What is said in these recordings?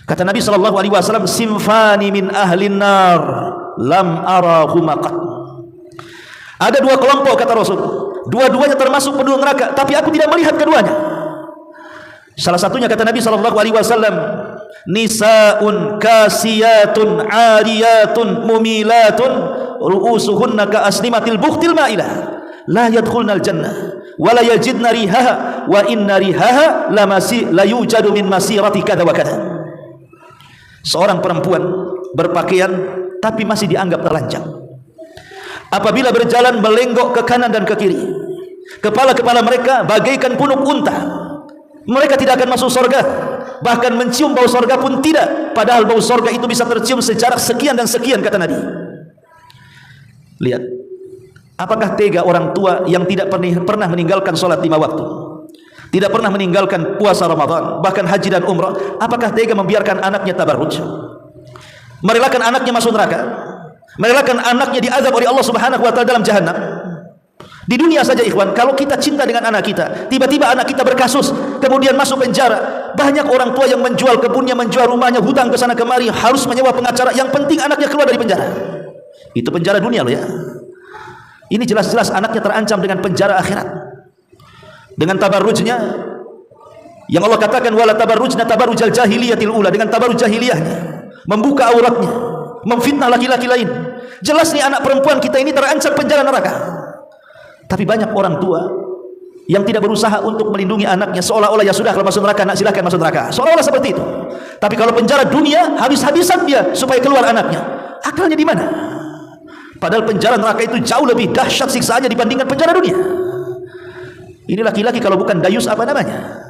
Kata Nabi SAW, simfani min ahlin nar lam arahuma qat. Ada dua kelompok, kata Rasul, dua-duanya termasuk penduduk neraka, tapi aku tidak melihat keduanya. Salah satunya, kata Nabi SAW, nisaun kasiyatun ariyatun mumilatun ru'usuhunna ka aslimatil bukhtil ma'ilah la yadkhulnal jannah wa la yajidna rihaha wa inna rihaha la yujadu min masirati kada wa kada. Seorang perempuan berpakaian tapi masih dianggap terlanjang. Apabila berjalan melenggok ke kanan dan ke kiri, kepala-kepala mereka bagaikan punuk unta. Mereka tidak akan masuk surga, bahkan mencium bau surga pun tidak, padahal bau surga itu bisa tercium sejarak sekian dan sekian, kata Nabi. Lihat, apakah tega orang tua yang tidak pernah meninggalkan sholat 5 waktu, tidak pernah meninggalkan puasa Ramadan, bahkan haji dan umrah, apakah tega membiarkan anaknya tabarruj, merelakan anaknya masuk neraka, merelakan anaknya diazab oleh Allah Subhanahu wa taala dalam jahannam? Di dunia saja, ikhwan, kalau kita cinta dengan anak kita, tiba-tiba anak kita berkasus, kemudian masuk penjara. Banyak orang tua yang menjual kebunnya, menjual rumahnya, hutang ke sana kemari, harus menyewa pengacara. Yang penting anaknya keluar dari penjara. Itu penjara dunia loh ya. Ini jelas-jelas anaknya terancam dengan penjara akhirat. Dengan tabarrujnya, yang Allah katakan wala tabarrujna tabarrujal jahiliyatil ula, dengan tabarruj jahiliyahnya, membuka auratnya, memfitnah laki-laki lain. Jelas nih anak perempuan kita ini terancam penjara neraka. Tapi banyak orang tua yang tidak berusaha untuk melindungi anaknya, seolah-olah ya sudah, kalau masuk neraka, nak silakan masuk neraka, seolah-olah seperti itu. Tapi kalau penjara dunia, habis-habisan dia supaya keluar anaknya. Akalnya di mana? Padahal penjara neraka itu jauh lebih dahsyat siksaannya dibandingkan penjara dunia. Ini laki-laki kalau bukan dayus apa namanya?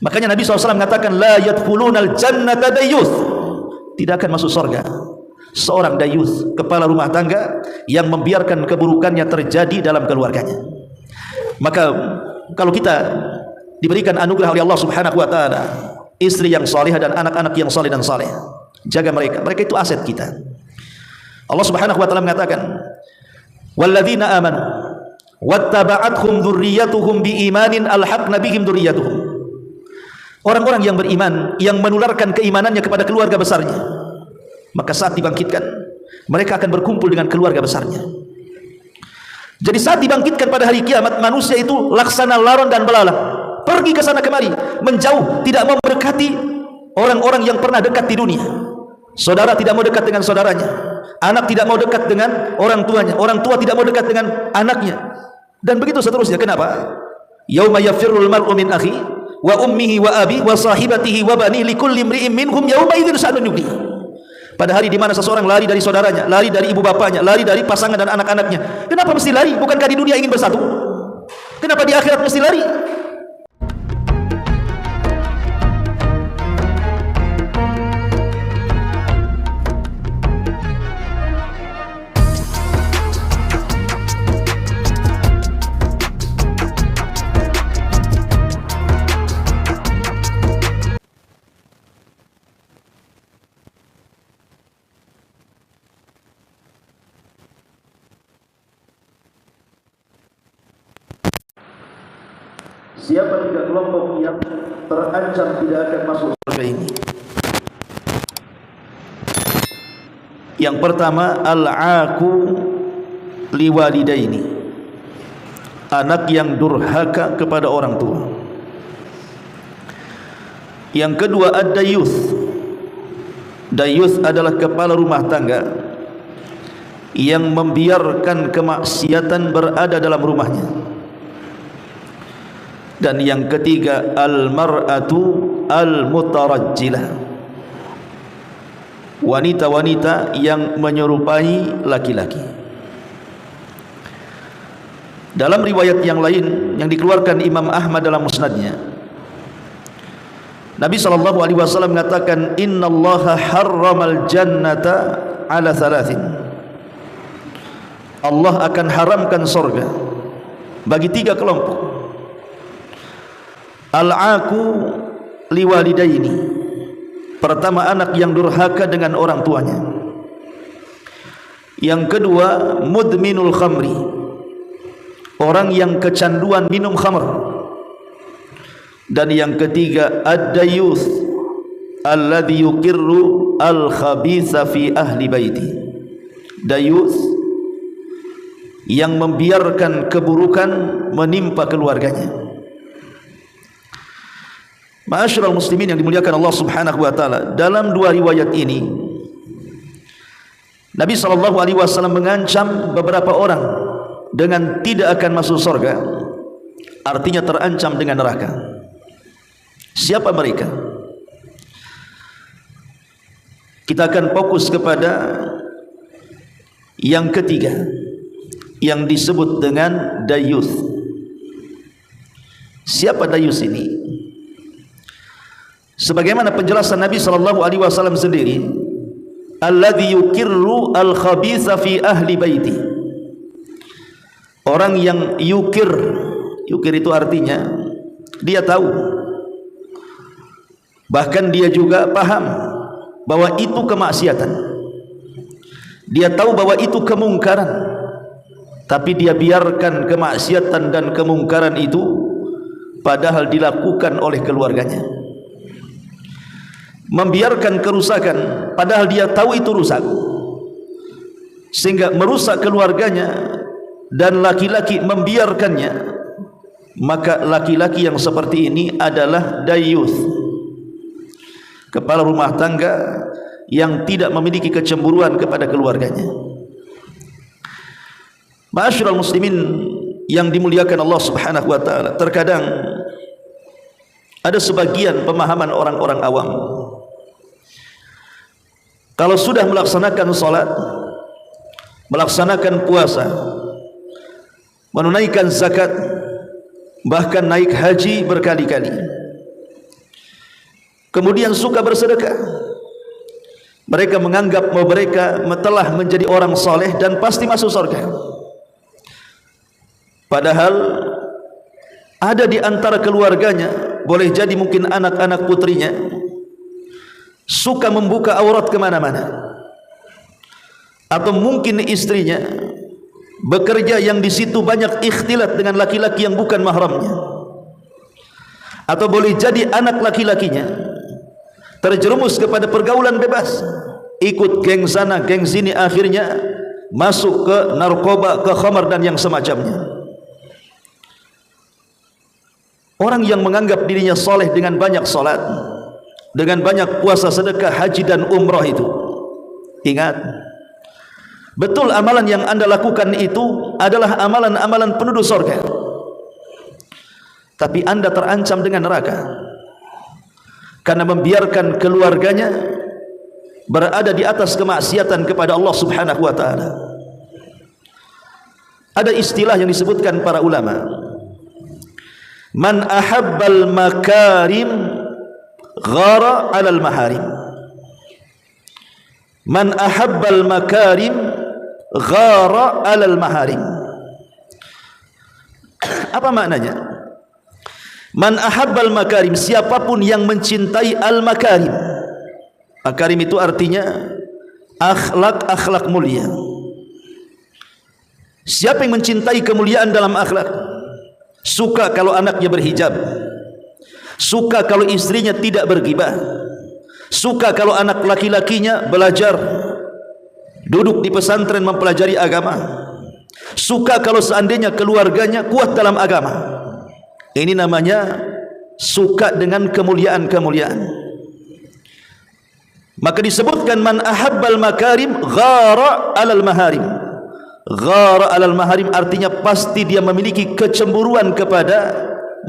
Makanya Nabi SAW mengatakan la yadkhulunal jannata dayus, tidak akan masuk surga seorang dayus, kepala rumah tangga yang membiarkan keburukannya terjadi dalam keluarganya. Maka kalau kita diberikan anugerah oleh Allah Subhanahu wa taala istri yang salihah dan anak-anak yang saleh dan saleh, jaga mereka. Mereka itu aset kita. Allah Subhanahu wa taala mengatakan, "Walladzina amanu wattaba'athum dzurriyyatuhum biimanin alhaqna bihim dzurriyyatuhum." Orang-orang yang beriman yang menularkan keimanannya kepada keluarga besarnya, maka saat dibangkitkan mereka akan berkumpul dengan keluarga besarnya. Jadi saat dibangkitkan pada hari kiamat, manusia itu laksana laron dan belalang, pergi ke sana kemari, menjauh, tidak mau mendekati orang-orang yang pernah dekat di dunia. Saudara tidak mau dekat dengan saudaranya, anak tidak mau dekat dengan orang tuanya, orang tua tidak mau dekat dengan anaknya, dan begitu seterusnya. Kenapa? Yauma yafirrul mar'u min akhi wa ummihi wa abi wa sahibatihi wa bani likulli imri'in minhum yauma idzin sha'nun yughni. Pada hari di mana seseorang lari dari saudaranya, lari dari ibu bapaknya, lari dari pasangan dan anak-anaknya. Kenapa mesti lari? Bukankah di dunia ingin bersatu? Kenapa di akhirat mesti lari? Siapa 3 kelompok yang terancam tidak akan masuk surga ini? Yang pertama, al-aqu liwalidaini, anak yang durhaka kepada orang tua. Yang kedua, ad-dayuth. Dayuth adalah kepala rumah tangga yang membiarkan kemaksiatan berada dalam rumahnya. Dan yang ketiga, al-mar'atu al-mutarajjilah, wanita-wanita yang menyerupai laki-laki. Dalam riwayat yang lain yang dikeluarkan Imam Ahmad dalam musnadnya, Nabi SAW mengatakan, innallaha harramal jannata ala thalathin, Allah akan haramkan surga bagi 3 kelompok. Al-aqu liwalidaini, pertama anak yang durhaka dengan orang tuanya. Yang kedua, mudminul khamri, orang yang kecanduan minum khamr. Dan yang ketiga, ad-dayuth, alladhi yuqirru al-khabitha fi ahli baiti. Dayuth yang membiarkan keburukan menimpa keluarganya. Ma'asyiral muslimin yang dimuliakan Allah Subhanahu wa taala, dalam dua riwayat ini Nabi SAW mengancam beberapa orang dengan tidak akan masuk surga, artinya terancam dengan neraka. Siapa mereka? Kita akan fokus kepada yang ketiga, yang disebut dengan dayuth. Siapa dayuth ini? Sebagaimana penjelasan Nabi SAW sendiri, alladhi yukirru al-khabitha fi ahli baiti. Orang yang yukir itu artinya dia tahu, bahkan dia juga paham bahwa itu kemaksiatan. Dia tahu bahwa itu kemungkaran, tapi dia biarkan kemaksiatan dan kemungkaran itu padahal dilakukan oleh keluarganya. Membiarkan kerusakan padahal dia tahu itu rusak, sehingga merusak keluarganya, dan laki-laki membiarkannya. Maka laki-laki yang seperti ini adalah dayuth, kepala rumah tangga yang tidak memiliki kecemburuan kepada keluarganya. Ma'asyiral muslimin yang dimuliakan Allah Subhanahu wa taala, terkadang ada sebagian pemahaman orang-orang awam, kalau sudah melaksanakan salat, melaksanakan puasa, menunaikan zakat, bahkan naik haji berkali-kali, kemudian suka bersedekah, mereka menganggap bahwa mereka telah menjadi orang soleh dan pasti masuk surga. Padahal ada di antara keluarganya, boleh jadi mungkin anak-anak putrinya, suka membuka aurat kemana-mana, atau mungkin istrinya bekerja yang di situ banyak ikhtilat dengan laki-laki yang bukan mahramnya, atau boleh jadi anak laki-lakinya terjerumus kepada pergaulan bebas, ikut geng sana geng sini, akhirnya masuk ke narkoba, ke khamar dan yang semacamnya. Orang yang menganggap dirinya soleh dengan banyak salat, dengan banyak puasa, sedekah, haji dan umrah itu, ingat, betul amalan yang anda lakukan itu adalah amalan-amalan penduduk surga, tapi anda terancam dengan neraka karena membiarkan keluarganya berada di atas kemaksiatan kepada Allah Subhanahu wa taala. Ada istilah yang disebutkan para ulama, man ahabbal makarim ghara 'alal maharim. Man ahabbal makarim ghara 'alal maharim. Apa maknanya? Man ahabbal makarim, siapapun yang mencintai al-makarim. Makarim itu artinya akhlak-akhlak mulia. Siapa yang mencintai kemuliaan dalam akhlak, suka kalau anaknya berhijab, suka kalau istrinya tidak berghibah, suka kalau anak laki-lakinya belajar, duduk di pesantren mempelajari agama, suka kalau seandainya keluarganya kuat dalam agama. Ini namanya suka dengan kemuliaan-kemuliaan. Maka disebutkan man ahabbal makarim ghara 'alal maharim. Ghara 'alal maharim artinya pasti dia memiliki kecemburuan kepada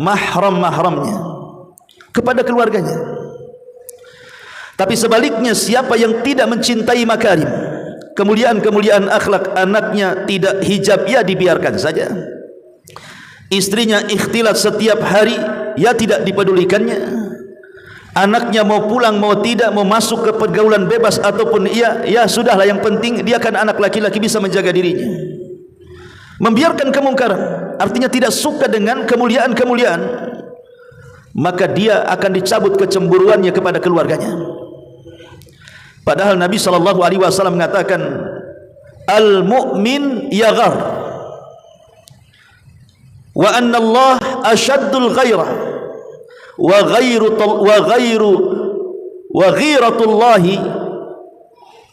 mahram-mahramnya, kepada keluarganya. Tapi sebaliknya, siapa yang tidak mencintai makarim, kemuliaan-kemuliaan akhlak, anaknya tidak hijab, ya dibiarkan saja. Istrinya ikhtilat setiap hari, ya tidak dipedulikannya. Anaknya mau pulang mau tidak, mau masuk ke pergaulan bebas ataupun ya sudahlah, yang penting dia kan anak laki-laki bisa menjaga dirinya. Membiarkan kemungkaran artinya tidak suka dengan kemuliaan-kemuliaan, maka dia akan dicabut kecemburuannya kepada keluarganya. Padahal Nabi SAW mengatakan, al-mu'min yaghar wa anna Allah asyaddul ghairah wa ghairu wa ghiratullahi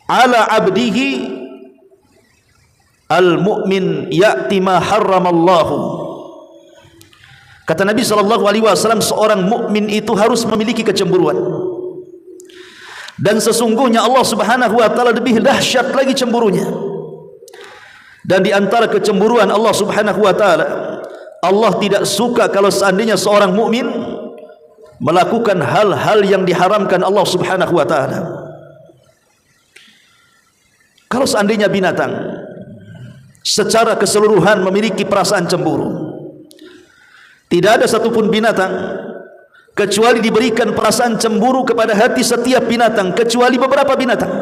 ala abdihi al-mu'min ya'ti ma harramallahu. Kata Nabi SAW, seorang mukmin itu harus memiliki kecemburuan. Dan sesungguhnya Allah Subhanahu wa taala lebih dahsyat lagi cemburunya. Dan di antara kecemburuan Allah Subhanahu wa taala, Allah tidak suka kalau seandainya seorang mukmin melakukan hal-hal yang diharamkan Allah Subhanahu wa taala. Kalau seandainya binatang secara keseluruhan memiliki perasaan cemburu, tidak ada satupun binatang kecuali diberikan perasaan cemburu kepada hati setiap binatang, kecuali beberapa binatang.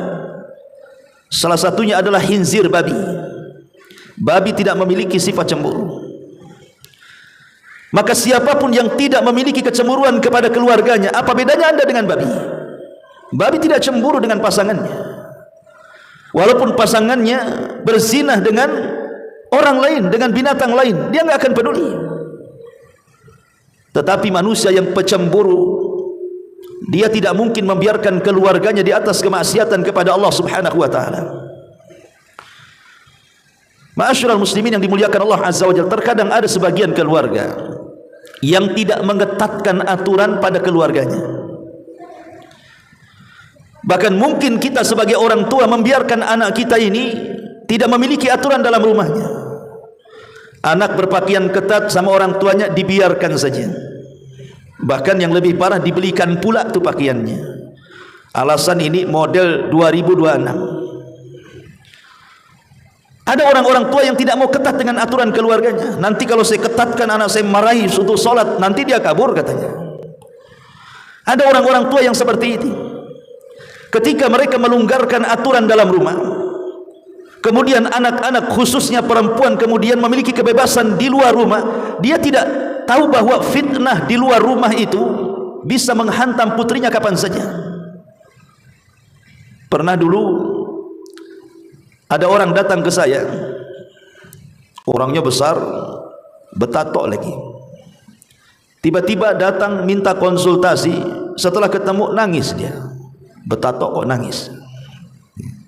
Salah satunya adalah khinzir, babi. Babi tidak memiliki sifat cemburu. Maka siapapun yang tidak memiliki kecemburuan kepada keluarganya, apa bedanya Anda dengan babi? Babi tidak cemburu dengan pasangannya, walaupun pasangannya berzinah dengan orang lain, dengan binatang lain, dia nggak akan peduli. Tetapi manusia yang pecemburu, dia tidak mungkin membiarkan keluarganya di atas kemaksiatan kepada Allah Subhanahu wa taala. Ma'asyiral muslimin yang dimuliakan Allah Azza wa Jalla, terkadang ada sebagian keluarga yang tidak mengetatkan aturan pada keluarganya. Bahkan mungkin kita sebagai orang tua membiarkan anak kita ini tidak memiliki aturan dalam rumahnya. Anak berpakaian ketat sama orang tuanya dibiarkan saja. Bahkan yang lebih parah, dibelikan pula tuh pakaiannya. Alasan ini model 2026. Ada orang-orang tua yang tidak mau ketat dengan aturan keluarganya. Nanti kalau saya ketatkan anak saya marahi untuk sholat, nanti dia kabur katanya. Ada orang-orang tua yang seperti itu. Ketika mereka melonggarkan aturan dalam rumah, kemudian anak-anak khususnya perempuan kemudian memiliki kebebasan di luar rumah, dia tidak tahu bahwa fitnah di luar rumah itu bisa menghantam putrinya kapan saja. Pernah dulu ada orang datang ke saya, orangnya besar, betato lagi. Tiba-tiba datang minta konsultasi, setelah ketemu nangis dia. Betato kok nangis,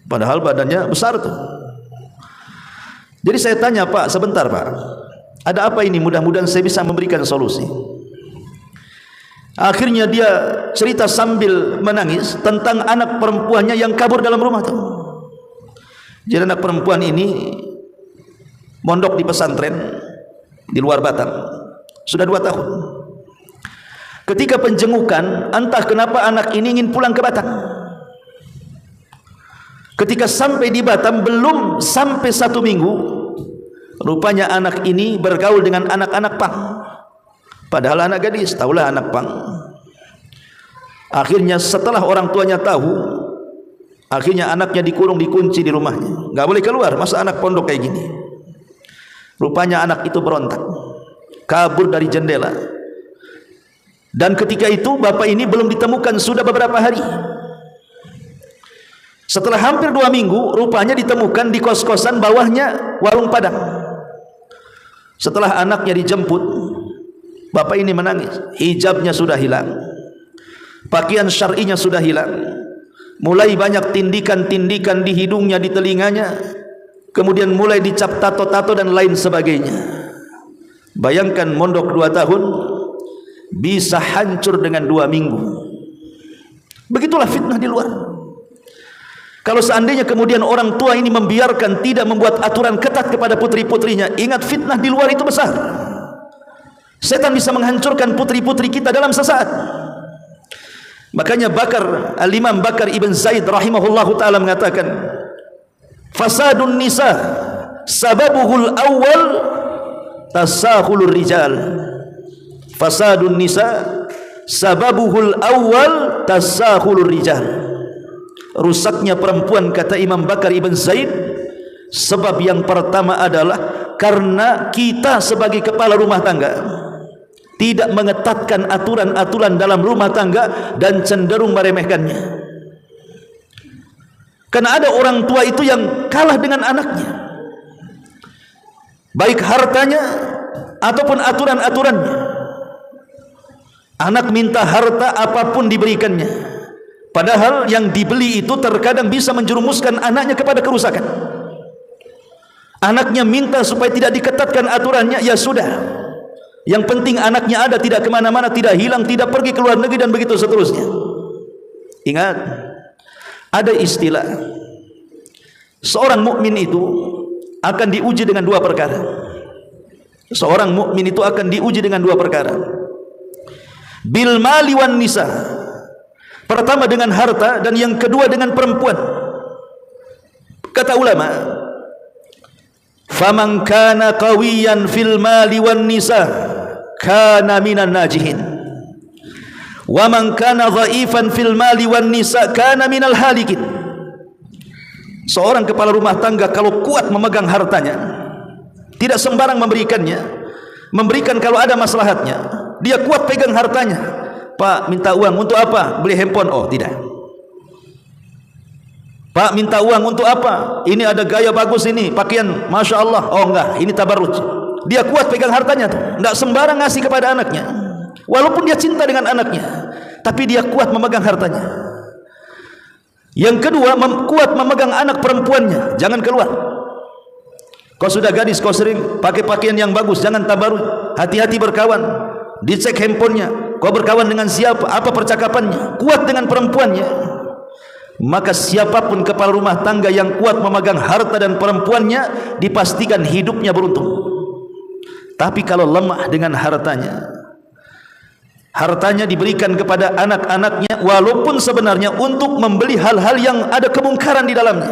padahal badannya besar tuh. Jadi saya tanya, Pak, sebentar Pak, ada apa ini? Mudah-mudahan saya bisa memberikan solusi. Akhirnya dia cerita sambil menangis tentang anak perempuannya yang kabur dalam rumah tuh. Jadi anak perempuan ini mondok di pesantren di luar Batam sudah 2 tahun. Ketika penjengukan, entah kenapa anak ini ingin pulang ke Batam. Ketika sampai di Batam, belum sampai 1 minggu, rupanya anak ini bergaul dengan anak-anak pang. Padahal anak gadis, tahulah anak pang. Akhirnya setelah orang tuanya tahu, akhirnya anaknya dikurung, dikunci di rumahnya, nggak boleh keluar. Masa anak pondok kayak gini? Rupanya anak itu berontak, kabur dari jendela. Dan ketika itu bapak ini belum ditemukan sudah beberapa hari. Setelah hampir 2 minggu, rupanya ditemukan di kos-kosan bawahnya warung Padang. Setelah anaknya dijemput, bapak ini menangis. Hijabnya sudah hilang, pakaian syar'inya sudah hilang, mulai banyak tindikan-tindikan di hidungnya, di telinganya, kemudian mulai dicap tato-tato dan lain sebagainya. Bayangkan mondok 2 tahun bisa hancur dengan 2 minggu. Begitulah fitnah di luar. Kalau seandainya kemudian orang tua ini membiarkan, tidak membuat aturan ketat kepada putri-putrinya, ingat fitnah di luar itu besar. Setan bisa menghancurkan putri-putri kita dalam sesaat. Makanya Al-Imam Bakar Ibn Zaid rahimahullahu ta'ala mengatakan, fasadun nisa sababuhul awal tasahulur rijal. Fasadun nisa sababuhul awal tasahulur rijal. Rusaknya perempuan, kata Imam Bakar Ibn Zaid, sebab yang pertama adalah karena kita sebagai kepala rumah tangga tidak mengetatkan aturan-aturan dalam rumah tangga dan cenderung meremehkannya. Karena ada orang tua itu yang kalah dengan anaknya, baik hartanya ataupun aturan-aturannya. Anak minta harta apapun diberikannya, Padahal yang dibeli itu terkadang bisa menjerumuskan anaknya kepada kerusakan. Anaknya minta supaya tidak diketatkan aturannya, ya sudah. Yang penting anaknya ada, tidak kemana-mana, tidak hilang, tidak pergi ke luar negeri, dan begitu seterusnya. Ingat, ada istilah, seorang mukmin itu akan diuji dengan dua perkara. Seorang mukmin itu akan diuji dengan dua perkara. Bil mali wan nisa. Pertama dengan harta, dan yang kedua dengan perempuan. Kata ulama, faman kana qawiyan fil mali wan nisa kana minan najihin, wa man kana dhaifan fil mali wan nisa kana minal halikin. Seorang kepala rumah tangga kalau kuat memegang hartanya, tidak sembarang memberikannya, memberikan kalau ada maslahatnya, dia kuat pegang hartanya. Pak, minta uang untuk apa? Beli handphone. Oh, tidak. Pak, minta uang untuk apa? Ini ada gaya bagus ini, pakaian, Masya Allah. Oh enggak, ini tabarruj. Dia kuat pegang hartanya tuh, enggak sembarang ngasih kepada anaknya. Walaupun dia cinta dengan anaknya, tapi dia kuat memegang hartanya. Yang kedua, kuat memegang anak perempuannya. Jangan keluar. Kau sudah gadis, kau sering pakai pakaian yang bagus, jangan tabarruj. Hati-hati berkawan. Dicek handphonenya, kau berkawan dengan siapa, apa percakapannya, kuat dengan perempuannya. Maka siapapun kepala rumah tangga yang kuat memegang harta dan perempuannya, dipastikan hidupnya beruntung. Tapi kalau lemah dengan hartanya, hartanya diberikan kepada anak-anaknya, walaupun sebenarnya untuk membeli hal-hal yang ada kemungkaran di dalamnya,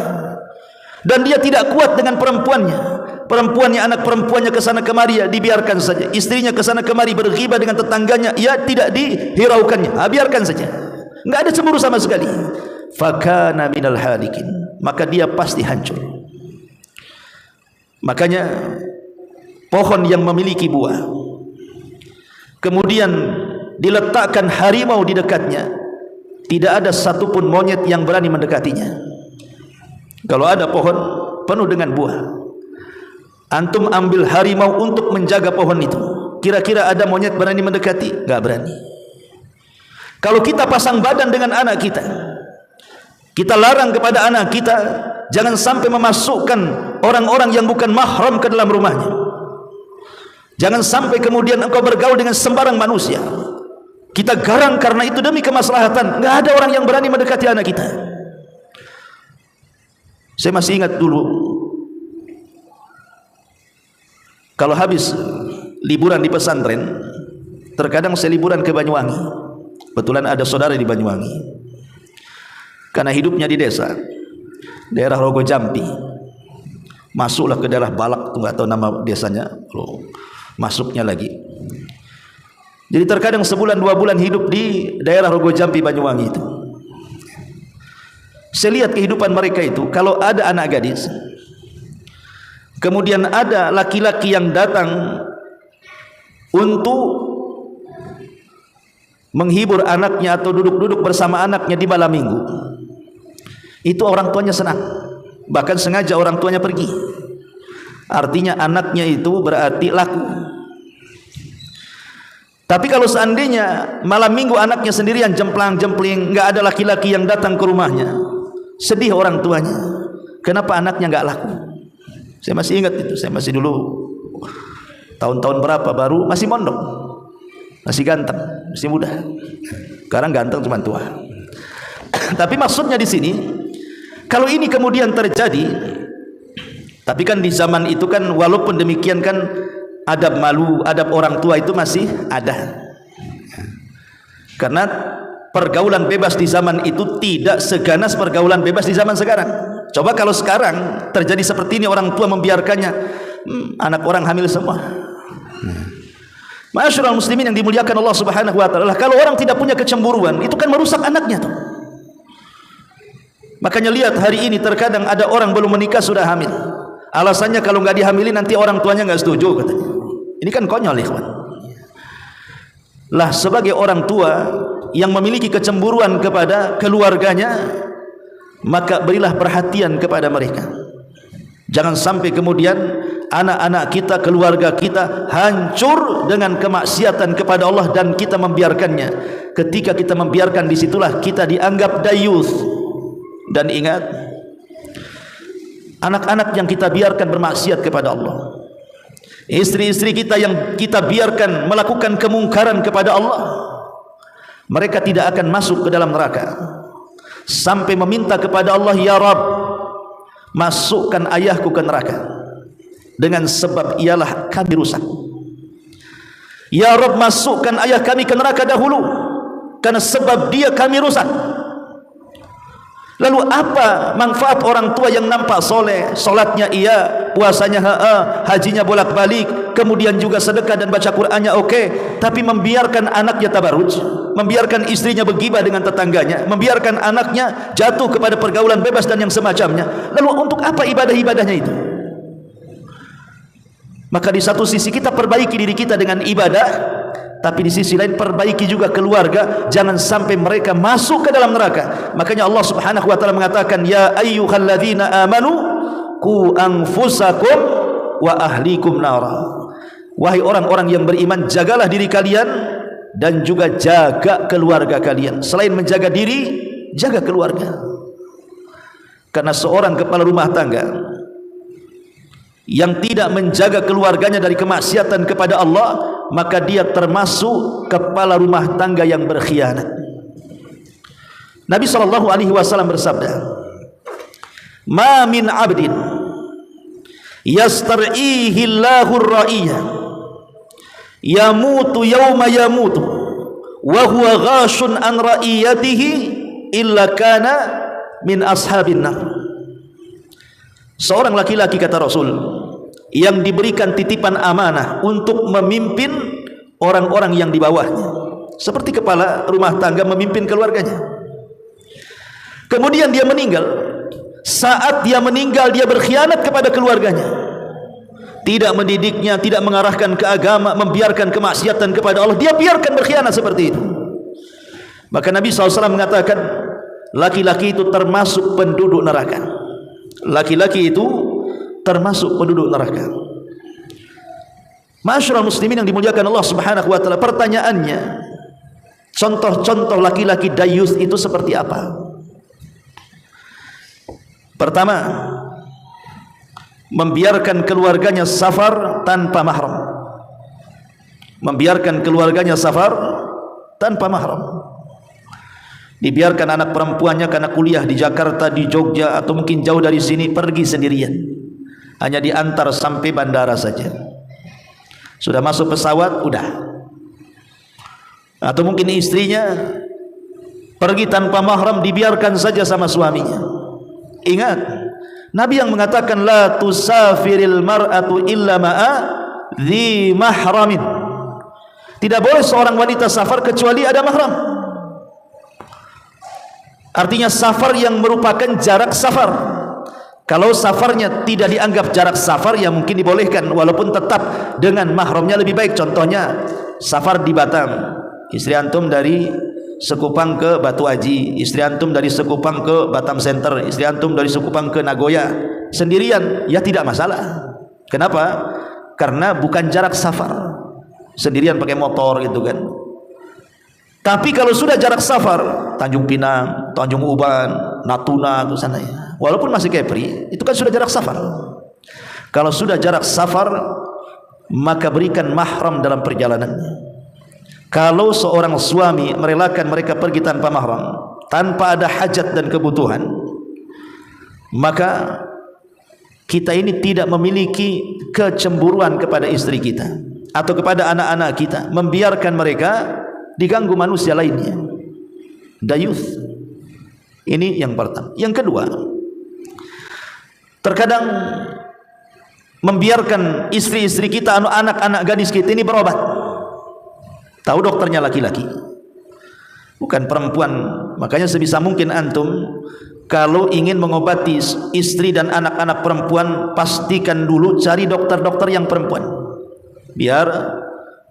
dan dia tidak kuat dengan perempuannya. Perempuannya, anak perempuannya kesana kemari, ya dibiarkan saja. Istrinya kesana kemari berghibah dengan tetangganya, ya tidak dihiraukannya, biarkan saja. Enggak ada cemburu sama sekali. Fakana minal halikin, maka dia pasti hancur. Makanya pohon yang memiliki buah, kemudian diletakkan harimau di dekatnya, tidak ada satupun monyet yang berani mendekatinya. Kalau ada pohon penuh dengan buah, antum ambil harimau untuk menjaga pohon itu, kira-kira ada monyet berani mendekati? Enggak berani. Kalau kita pasang badan dengan anak kita, kita larang kepada anak kita jangan sampai memasukkan orang-orang yang bukan mahram ke dalam rumahnya. Jangan sampai kemudian engkau bergaul dengan sembarang manusia. Kita garang karena itu demi kemaslahatan. Enggak ada orang yang berani mendekati anak kita. Saya masih ingat dulu, kalau habis liburan di pesantren, terkadang saya liburan ke Banyuwangi. Kebetulan ada saudara di Banyuwangi, karena hidupnya di desa, daerah Rogo Jampi. Masuklah ke daerah Balak, nggak tahu nama desanya, masuknya lagi. Jadi terkadang sebulan 2 bulan hidup di daerah Rogo Jampi Banyuwangi itu. Saya lihat kehidupan mereka itu, kalau ada anak gadis, kemudian ada laki-laki yang datang untuk menghibur anaknya atau duduk-duduk bersama anaknya di malam minggu, itu orang tuanya senang, bahkan sengaja orang tuanya pergi. Artinya anaknya itu berarti laku. Tapi kalau seandainya malam minggu anaknya sendirian jemplang-jempling, nggak ada laki-laki yang datang ke rumahnya, sedih orang tuanya. Kenapa anaknya nggak laku? Saya masih ingat itu. Saya masih dulu tahun-tahun berapa baru masih mondok, masih ganteng, masih muda. Sekarang ganteng cuma tua. Tapi maksudnya di sini, kalau ini kemudian terjadi, tapi kan di zaman itu kan walaupun demikian kan adab malu, adab orang tua itu masih ada. Karena pergaulan bebas di zaman itu tidak seganas pergaulan bebas di zaman sekarang. Coba kalau sekarang terjadi seperti ini, orang tua membiarkannya, anak orang hamil semua. Ma'asyiral muslimin yang dimuliakan Allah Subhanahu wa taala, kalau orang tidak punya kecemburuan, itu kan merusak anaknya tuh. Makanya lihat hari ini terkadang ada orang belum menikah sudah hamil. Alasannya kalau nggak dihamili nanti orang tuanya nggak setuju katanya. Ini kan konyol, ikhwan. Lah sebagai orang tua yang memiliki kecemburuan kepada keluarganya, maka berilah perhatian kepada mereka. Jangan sampai kemudian anak-anak kita, keluarga kita hancur dengan kemaksiatan kepada Allah dan kita membiarkannya. Ketika kita membiarkan, disitulah kita dianggap dayuth. Dan ingat, anak-anak yang kita biarkan bermaksiat kepada Allah, istri-istri kita yang kita biarkan melakukan kemungkaran kepada Allah, mereka tidak akan masuk ke dalam neraka sampai meminta kepada Allah, ya Rabb, masukkan ayahku ke neraka dengan sebab ialah kami rusak. Ya Rabb, masukkan ayah kami ke neraka dahulu karena sebab dia kami rusak. Lalu apa manfaat orang tua yang nampak soleh, solatnya iya, puasanya hajinya bolak-balik, kemudian juga sedekah dan baca Qur'annya oke, tapi membiarkan anaknya tabarruj, membiarkan istrinya bergibah dengan tetangganya, membiarkan anaknya jatuh kepada pergaulan bebas dan yang semacamnya. Lalu untuk apa ibadah-ibadahnya itu? Maka di satu sisi kita perbaiki diri kita dengan ibadah, tapi di sisi lain perbaiki juga keluarga, jangan sampai mereka masuk ke dalam neraka. Makanya Allah Subhanahu wa taala mengatakan, ya ayyuhalladzina amanu qu anfusakum wa ahlikum nara. Wahai orang-orang yang beriman, jagalah diri kalian dan juga jaga keluarga kalian. Selain menjaga diri, jaga keluarga. Karena seorang kepala rumah tangga yang tidak menjaga keluarganya dari kemaksiatan kepada Allah, maka dia termasuk kepala rumah tangga yang berkhianat. Nabi SAW bersabda, ma min abdin yastar'ihi Allahur ra'iyya yamutu yawma yamutu wa huwa ghashun an ra'iyatihi illa kana min ashabin nar. Seorang laki-laki, kata Rasul, yang diberikan titipan amanah untuk memimpin orang-orang yang di bawahnya, seperti kepala rumah tangga memimpin keluarganya. Kemudian dia meninggal. Saat dia meninggal, dia berkhianat kepada keluarganya, tidak mendidiknya, tidak mengarahkan ke agama, membiarkan kemaksiatan kepada Allah, dia biarkan berkhianat seperti itu. Maka Nabi SAW mengatakan, laki-laki itu termasuk penduduk neraka. Laki-laki itu termasuk penduduk neraka. Masyarul muslimin yang dimuliakan Allah Subhanahu wa taala, pertanyaannya, contoh-contoh laki-laki dayus itu seperti apa? Pertama, membiarkan keluarganya safar tanpa mahram. Membiarkan keluarganya safar tanpa mahram. Dibiarkan anak perempuannya karena kuliah di Jakarta, di Jogja, atau mungkin jauh dari sini, pergi sendirian, hanya diantar sampai bandara saja. Sudah masuk pesawat, udah. Atau mungkin istrinya pergi tanpa mahram, dibiarkan saja sama suaminya. Ingat, Nabi yang mengatakan, la tusafiril mar'atu illa ma'a dhi mahramin. Tidak boleh seorang wanita safar kecuali ada mahram. Artinya safar yang merupakan jarak safar. Kalau safarnya tidak dianggap jarak safar, ya mungkin dibolehkan, walaupun tetap dengan mahramnya lebih baik. Contohnya safar di Batam, istri antum dari Sekupang ke Batu Aji, istri antum dari Sekupang ke Batam Center, istri antum dari Sekupang ke Nagoya, sendirian, ya tidak masalah. Kenapa? Karena bukan jarak safar, sendirian pakai motor gitu kan. Tapi kalau sudah jarak safar, Tanjung Pinang, Tanjung Uban, Natuna, ke sana ya, walaupun masih Kepri, itu kan sudah jarak safar. Kalau sudah jarak safar, maka berikan mahram dalam perjalanannya. Kalau seorang suami merelakan mereka pergi tanpa mahram, tanpa ada hajat dan kebutuhan, maka kita ini tidak memiliki kecemburuan kepada istri kita atau kepada anak-anak kita, membiarkan mereka diganggu manusia lainnya. Dayuth. Ini yang pertama. Yang kedua, terkadang membiarkan istri-istri kita, anak-anak gadis kita ini berobat. Tahu dokternya laki-laki, bukan perempuan. Makanya sebisa mungkin antum kalau ingin mengobati istri dan anak-anak perempuan, pastikan dulu cari dokter-dokter yang perempuan, biar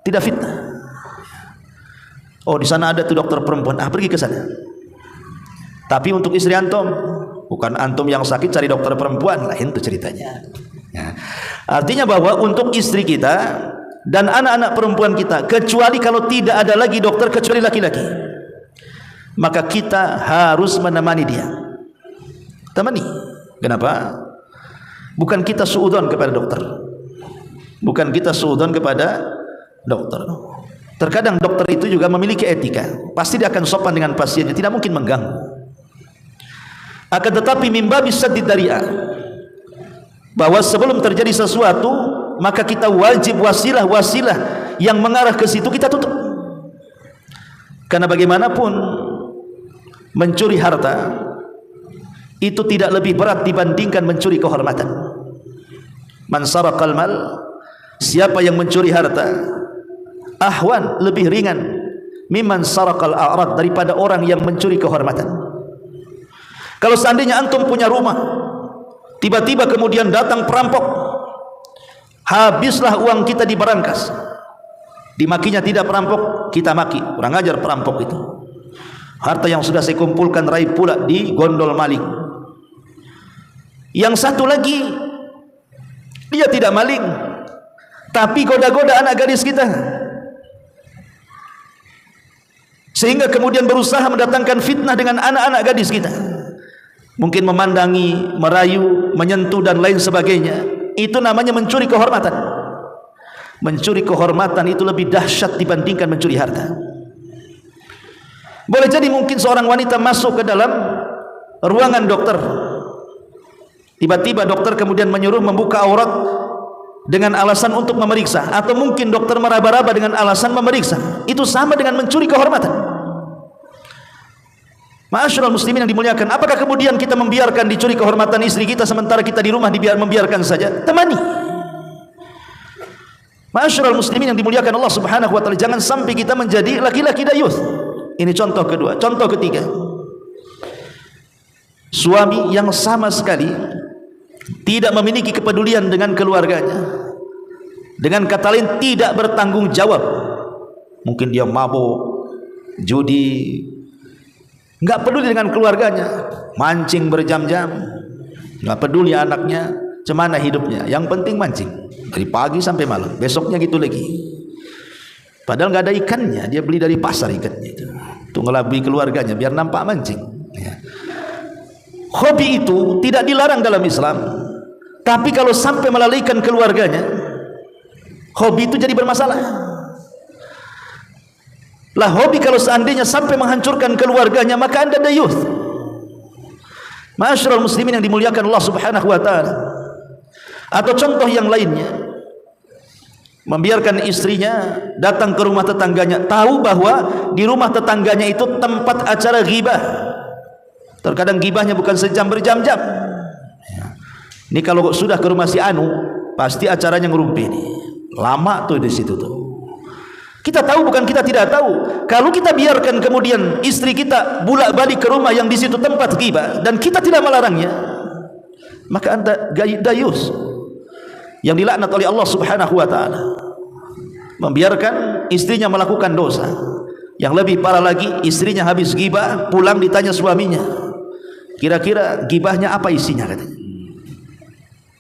tidak fitnah. Oh, di sana ada tuh dokter perempuan, pergi ke sana. Tapi untuk istri antum, Bukan antum yang sakit cari dokter perempuan, lain itu ceritanya. Ya. Artinya bahwa untuk istri kita dan anak-anak perempuan kita, kecuali kalau tidak ada lagi dokter kecuali laki-laki, maka kita harus menemani dia. Temani. Kenapa? Bukan kita suudzon kepada dokter. Bukan kita suudzon kepada dokter. Terkadang dokter itu juga memiliki etika. Pasti dia akan sopan dengan pasiennya, tidak mungkin mengganggu. Akan tetapi mimba bisa didari'a, bahwa sebelum terjadi sesuatu maka kita wajib wasilah-wasilah yang mengarah ke situ kita tutup. Karena bagaimanapun mencuri harta itu tidak lebih berat dibandingkan mencuri kehormatan. Man saraqal mal, siapa yang mencuri harta, ahwan, lebih ringan mimman saraqal a'rad, daripada orang yang mencuri kehormatan. Kalau seandainya antum punya rumah, tiba-tiba kemudian datang perampok, habislah uang kita di berangkas. Dimakinya tidak perampok, kita maki, kurang ajar perampok itu. Harta yang sudah saya kumpulkan raib pula di gondol maling. Yang satu lagi, dia tidak maling, tapi goda-goda anak gadis kita, sehingga kemudian berusaha mendatangkan fitnah dengan anak-anak gadis kita. Mungkin memandangi, merayu, menyentuh dan lain sebagainya. Itu namanya mencuri kehormatan. Mencuri kehormatan itu lebih dahsyat dibandingkan mencuri harta. Boleh jadi mungkin seorang wanita masuk ke dalam ruangan dokter, tiba-tiba dokter kemudian menyuruh membuka aurat dengan alasan untuk memeriksa, atau mungkin dokter meraba-raba dengan alasan memeriksa. Itu sama dengan mencuri kehormatan. Ma'asyiral muslimin yang dimuliakan, apakah kemudian kita membiarkan dicuri kehormatan istri kita sementara kita di rumah membiarkan saja? Temani. Ma'asyiral muslimin yang dimuliakan Allah Subhanahu wa taala, jangan sampai kita menjadi laki-laki dayuth. Ini contoh kedua. Contoh ketiga, suami yang sama sekali tidak memiliki kepedulian dengan keluarganya. Dengan kata lain, tidak bertanggung jawab. Mungkin dia mabuk, judi, nggak peduli dengan keluarganya, mancing berjam-jam, nggak peduli anaknya cemana hidupnya, yang penting mancing dari pagi sampai malam, besoknya gitu lagi. Padahal nggak ada ikannya, dia beli dari pasar ikannya itu ngelabui keluarganya biar nampak mancing. Ya. Hobi itu tidak dilarang dalam Islam, tapi kalau sampai melalaikan keluarganya, hobi itu jadi bermasalah. Lah hobi kalau seandainya sampai menghancurkan keluarganya, maka anda dayuth. Ma'asyiral muslimin yang dimuliakan Allah Subhanahu wa taala. Atau contoh yang lainnya, membiarkan istrinya datang ke rumah tetangganya, tahu bahwa di rumah tetangganya itu tempat acara ghibah. Terkadang ghibahnya bukan sejam berjam-jam. Ini kalau sudah ke rumah si Anu, pasti acaranya ngerumpi nih. Lama tuh di situ tuh. Kita tahu, bukan kita tidak tahu. Kalau kita biarkan kemudian istri kita bolak-balik ke rumah yang di situ tempat ghibah dan kita tidak melarangnya, maka anda dayus yang dilaknat oleh Allah Subhanahu wa taala. Membiarkan istrinya melakukan dosa. Yang lebih parah lagi, istrinya habis ghibah, pulang ditanya suaminya, kira-kira ghibahnya apa isinya, katanya.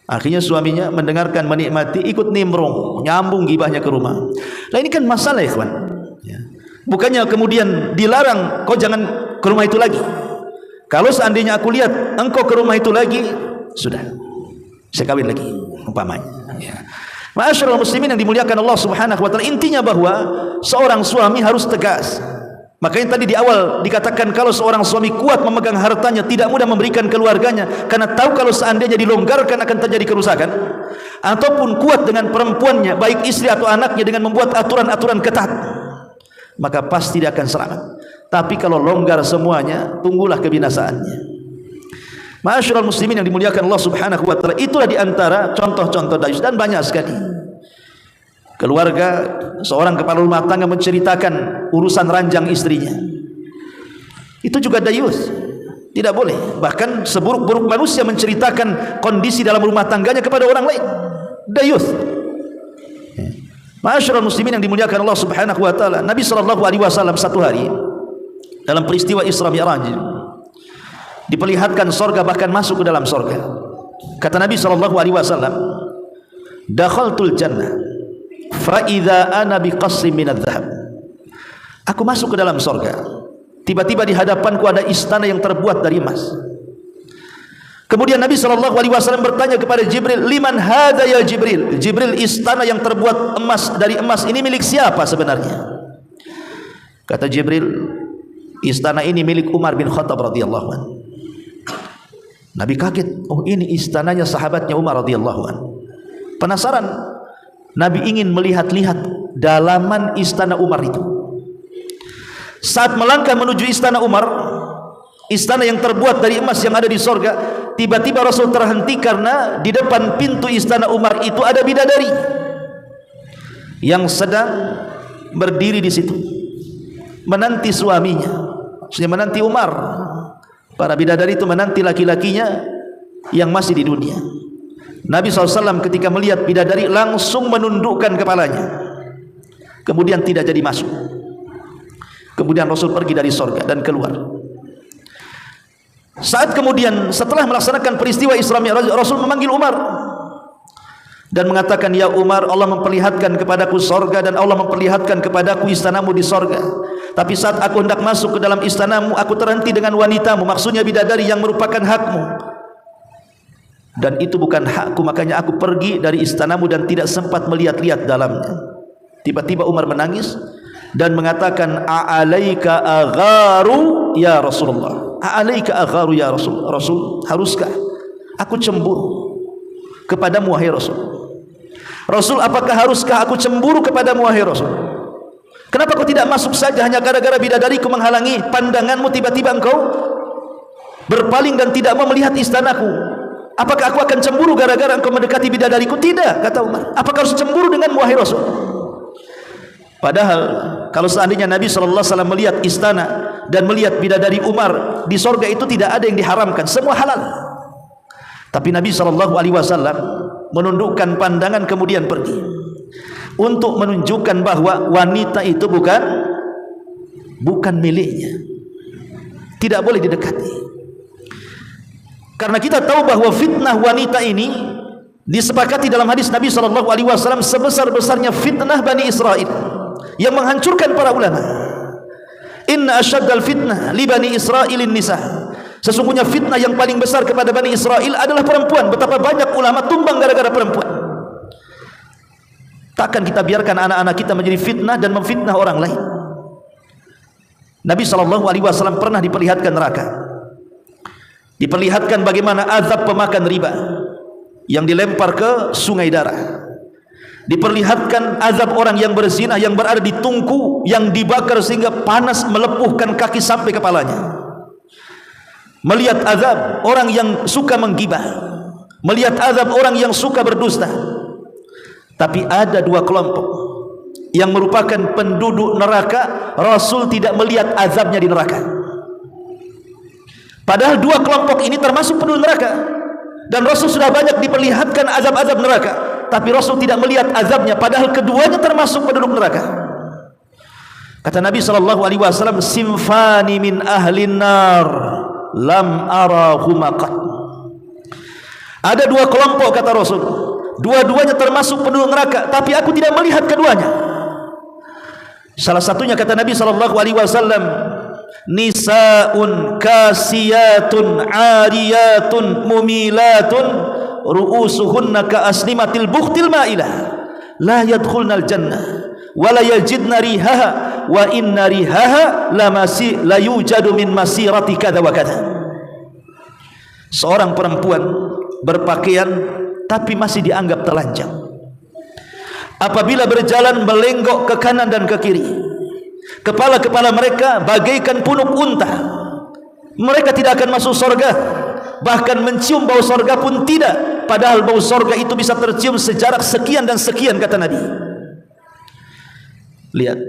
Akhirnya suaminya mendengarkan, menikmati, ikut nimbrung, nyambung ghibahnya ke rumah. Nah ini kan masalah, ikhwan. Ya. Bukannya kemudian dilarang, kau jangan ke rumah itu lagi. Kalau seandainya aku lihat engkau ke rumah itu lagi, sudah, saya kawin lagi, umpamanya. Ya. Ma'asyiral muslimin yang dimuliakan Allah Subhanahu wa taala, intinya bahwa seorang suami harus tegas. Makanya tadi di awal dikatakan kalau seorang suami kuat memegang hartanya, tidak mudah memberikan keluarganya, karena tahu kalau seandainya dilonggarkan akan terjadi kerusakan. Ataupun kuat dengan perempuannya, baik istri atau anaknya, dengan membuat aturan-aturan ketat, maka pasti dia akan selamat. Tapi kalau longgar semuanya, tunggulah kebinasaannya. Ma'asyiral muslimin yang dimuliakan Allah Subhanahu wa taala, itulah diantara contoh-contoh dayus, dan banyak sekali. Keluarga, seorang kepala rumah tangga menceritakan urusan ranjang istrinya, itu juga dayus. Tidak boleh. Bahkan seburuk-buruk manusia menceritakan kondisi dalam rumah tangganya kepada orang lain, dayus. Ma'asyiral muslimin yang dimuliakan Allah Subhanahu wa taala, Nabi sallallahu alaihi wasallam satu hari dalam peristiwa Isra Mi'raj, diperlihatkan sorga, bahkan masuk ke dalam sorga. Kata Nabi SAW, dakhaltul jannah fa idza ana biqasrin minadh dhahab. Aku masuk ke dalam sorga, tiba-tiba di hadapanku ada istana yang terbuat dari emas. Kemudian Nabi SAW bertanya kepada Jibril, liman hadza ya Jibril? Jibril, istana yang terbuat emas dari emas ini milik siapa sebenarnya? Kata Jibril, istana ini milik Umar bin Khattab radhiyallahu anhu. Nabi kaget, oh ini istananya sahabatnya Umar radhiyallahu anhu. Penasaran, Nabi ingin melihat-lihat dalaman istana Umar itu. Saat melangkah menuju istana Umar, istana yang terbuat dari emas yang ada di sorga, tiba-tiba Rasul terhenti karena di depan pintu istana Umar itu ada bidadari yang sedang berdiri di situ menanti suaminya, maksudnya menanti Umar. Para bidadari itu menanti laki-lakinya yang masih di dunia. Nabi SAW ketika melihat bidadari langsung menundukkan kepalanya, kemudian tidak jadi masuk. Kemudian Rasul pergi dari sorga dan keluar. Saat kemudian setelah melaksanakan peristiwa Isra Mi'raj, Rasul memanggil Umar dan mengatakan, ya Umar, Allah memperlihatkan kepadaku sorga dan Allah memperlihatkan kepadaku istanamu di sorga. Tapi saat aku hendak masuk ke dalam istanamu, aku terhenti dengan wanitamu, maksudnya bidadari yang merupakan hakmu. Dan itu bukan hakku, makanya aku pergi dari istanamu dan tidak sempat melihat-lihat dalamnya. Tiba-tiba Umar menangis dan mengatakan, a'alaika agharu ya Rasulullah. A'alaika agharu ya Rasul. Rasul, haruskah aku cemburu kepadamu wahai Rasul? Rasul, apakah haruskah aku cemburu kepadamu wahai Rasul? Kenapa kau tidak masuk saja hanya gara-gara bidadariku menghalangi pandanganmu, tiba-tiba engkau berpaling dan tidak mau melihat istanaku? Apakah aku akan cemburu gara-gara engkau mendekati bidadariku? Tidak, kata Umar. Apakah harus cemburu denganmu wahai Rasul? Padahal kalau seandainya Nabi SAW melihat istana dan melihat bidadari Umar di sorga, itu tidak ada yang diharamkan, semua halal. Tapi Nabi SAW menundukkan pandangan kemudian pergi untuk menunjukkan bahwa wanita itu bukan miliknya, tidak boleh didekati. Karena kita tahu bahwa fitnah wanita ini disepakati dalam hadis Nabi SAW sebesar-besarnya fitnah Bani Israel yang menghancurkan para ulama. Inna asyaddal fitnah li Bani Israilin nisa. Sesungguhnya fitnah yang paling besar kepada Bani Israel adalah perempuan. Betapa banyak ulama tumbang gara-gara perempuan. Takkan kita biarkan anak-anak kita menjadi fitnah dan memfitnah orang lain. Nabi SAW pernah diperlihatkan neraka, diperlihatkan bagaimana azab pemakan riba yang dilempar ke sungai darah, diperlihatkan azab orang yang berzina yang berada di tungku yang dibakar sehingga panas melepuhkan kaki sampai kepalanya, melihat azab orang yang suka menggibah, melihat azab orang yang suka berdusta. Tapi ada dua kelompok yang merupakan penduduk neraka, Rasul tidak melihat azabnya di neraka. Padahal dua kelompok ini termasuk penduduk neraka, dan Rasul sudah banyak diperlihatkan azab-azab neraka, tapi Rasul tidak melihat azabnya, padahal keduanya termasuk penduduk neraka. Kata Nabi SAW, simfani min ahlin nar lam arahuma qat. Ada dua kelompok, kata Rasul, dua-duanya termasuk penduduk neraka, tapi aku tidak melihat keduanya. Salah satunya kata Nabi SAW, nisaun kasiyatun ariyatun mumilatun ru'usuhunna ka asnimatil bukhtil ma'ilah la yadkhulnal jannah wa la yajidna rihaha wa inna rihaha la yujadu min masirati kada wa kada. Seorang perempuan berpakaian tapi masih dianggap telanjang. Apabila berjalan melenggok ke kanan dan ke kiri, kepala-kepala mereka bagaikan punuk unta. Mereka tidak akan masuk surga, bahkan mencium bau surga pun tidak, padahal bau surga itu bisa tercium sejarak sekian dan sekian, kata Nabi. Lihat,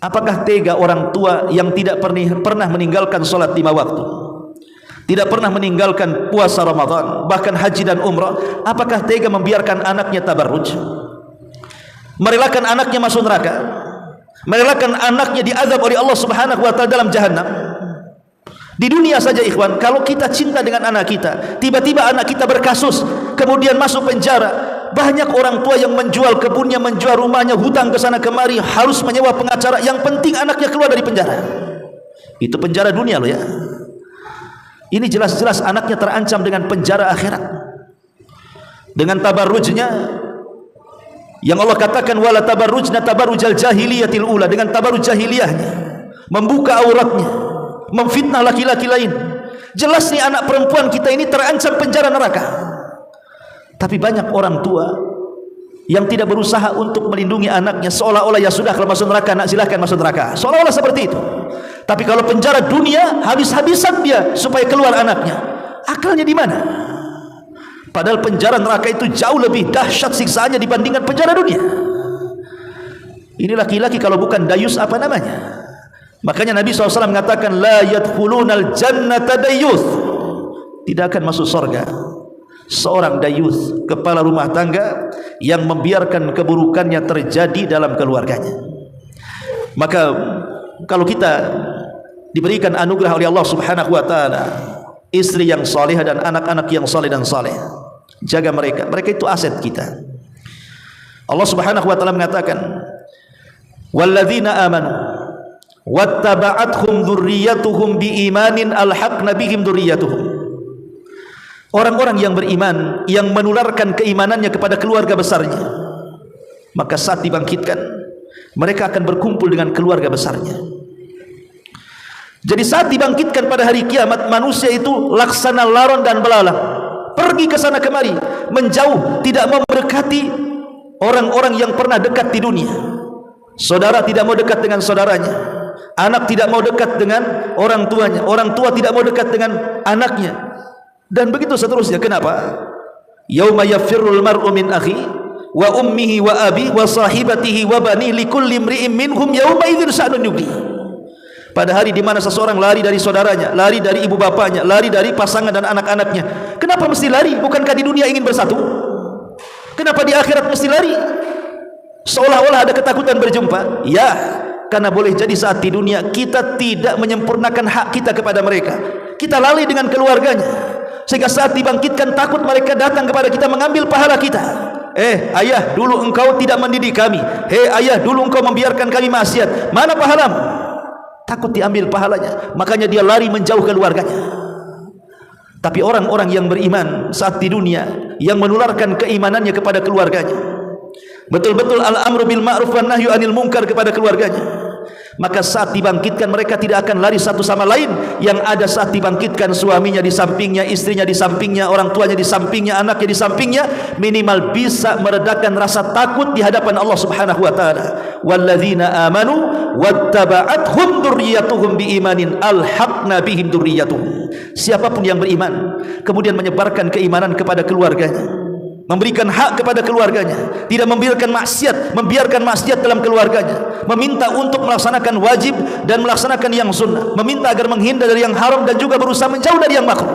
apakah tega orang tua yang tidak pernah meninggalkan sholat 5 waktu, tidak pernah meninggalkan puasa Ramadan, bahkan haji dan umrah, apakah tega membiarkan anaknya tabarruj, merelakan anaknya masuk neraka, merelakan anaknya diazab oleh Allah Subhanahu wa taala dalam jahannam, Di dunia saja ikhwan, kalau kita cinta dengan anak kita, tiba-tiba anak kita berkasus, kemudian masuk penjara, banyak orang tua yang menjual kebunnya, menjual rumahnya, hutang ke sana kemari, harus menyewa pengacara. Yang penting anaknya keluar dari penjara. Itu penjara dunia loh ya. Ini jelas-jelas anaknya terancam dengan penjara akhirat. Dengan tabarrujnya yang Allah katakan wala tabarrujna tabarrujal jahiliyatil ula, dengan tabarruj jahiliyahnya, membuka auratnya, memfitnah laki-laki lain. Jelas nih anak perempuan kita ini terancam penjara neraka. Tapi banyak orang tua yang tidak berusaha untuk melindungi anaknya, seolah-olah ya sudah kalau masuk neraka nak silahkan masuk neraka, seolah-olah seperti itu. Tapi kalau penjara dunia habis-habisan dia supaya keluar anaknya. Akalnya di mana? Padahal penjara neraka itu jauh lebih dahsyat siksaannya dibandingkan penjara dunia. Ini laki-laki kalau bukan dayus apa namanya? Makanya Nabi SAW mengatakan la yadkhulunal jannata dayuth, tidak akan masuk surga seorang dayuth, kepala rumah tangga yang membiarkan keburukannya terjadi dalam keluarganya. Maka kalau kita diberikan anugerah oleh Allah Subhanahu wa taala istri yang saleh dan anak-anak yang saleh dan saleh, jaga mereka. Mereka itu aset kita. Allah Subhanahu wa taala mengatakan walladzina amanu wattaba'athum dzurriyyatuhum biimanin alhaqna bihim dzurriyyatuhum. Orang-orang yang beriman yang menularkan keimanannya kepada keluarga besarnya, maka saat dibangkitkan mereka akan berkumpul dengan keluarga besarnya. Jadi saat dibangkitkan pada hari kiamat, manusia itu laksana laron dan belalang, pergi ke sana kemari, menjauh, tidak mau mendekati orang-orang yang pernah dekat di dunia. Saudara tidak mau dekat dengan saudaranya, anak tidak mau dekat dengan orang tuanya, orang tua tidak mau dekat dengan anaknya, dan begitu seterusnya. Kenapa? Yauma yafirrul mar'u min akhi wa ummihi wa abi wa sahibatihi wa bani likulli imri'in minhum yauma idzin sha'nun yughni. Pada hari di mana seseorang lari dari saudaranya, lari dari ibu bapanya, lari dari pasangan dan anak-anaknya. Kenapa mesti lari? Bukankah di dunia ingin bersatu? Kenapa di akhirat mesti lari? Seolah-olah ada ketakutan berjumpa. Ya, karena boleh jadi saat di dunia kita tidak menyempurnakan hak kita kepada mereka. Kita lalai dengan keluarganya, sehingga saat dibangkitkan takut mereka datang kepada kita mengambil pahala kita. Ayah, dulu engkau tidak mendidik kami. Ayah, dulu engkau membiarkan kami maksiat. Mana pahalamu? Takut diambil pahalanya, makanya dia lari menjauh keluarganya. Tapi orang-orang yang beriman saat di dunia, yang menularkan keimanannya kepada keluarganya, betul-betul al-amru bil ma'ruf wan nahyu anil munkar kepada keluarganya, maka saat dibangkitkan mereka tidak akan lari satu sama lain. Yang ada saat dibangkitkan suaminya di sampingnya, istrinya di sampingnya, orang tuanya di sampingnya, anaknya di sampingnya, minimal bisa meredakan rasa takut di hadapan Allah Subhanahu wa taala. Walladzina amanu wattaba'athum dzurriyyatuhum biimanin alhaqna bihim dzurriyyatuhum. Siapapun yang beriman kemudian menyebarkan keimanan kepada keluarganya, memberikan hak kepada keluarganya, tidak membiarkan maksiat dalam keluarganya, meminta untuk melaksanakan wajib dan melaksanakan yang sunnah, meminta agar menghindar dari yang haram dan juga berusaha menjauh dari yang makruh,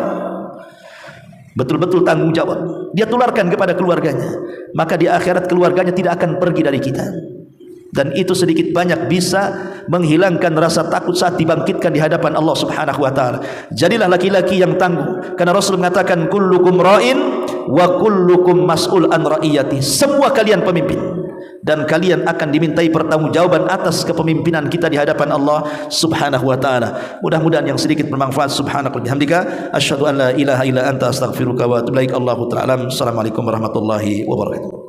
betul-betul tanggung jawab dia tularkan kepada keluarganya, maka di akhirat keluarganya tidak akan pergi dari kita. Dan itu sedikit banyak bisa menghilangkan rasa takut saat dibangkitkan di hadapan Allah Subhanahu wa taala. Jadilah laki-laki yang tangguh, karena Rasul mengatakan kullukum ra'in wa kullukum mas'ul an ra'iyati. Semua kalian pemimpin dan kalian akan dimintai pertanggungjawaban atas kepemimpinan kita di hadapan Allah Subhanahu wa taala. Mudah-mudahan yang sedikit bermanfaat. Subhanaka wa bihamdika asyhadu an la ilaha illa anta astaghfiruka wa atubu ilaik. Allahu ta'ala. Assalamualaikum warahmatullahi wabarakatuh.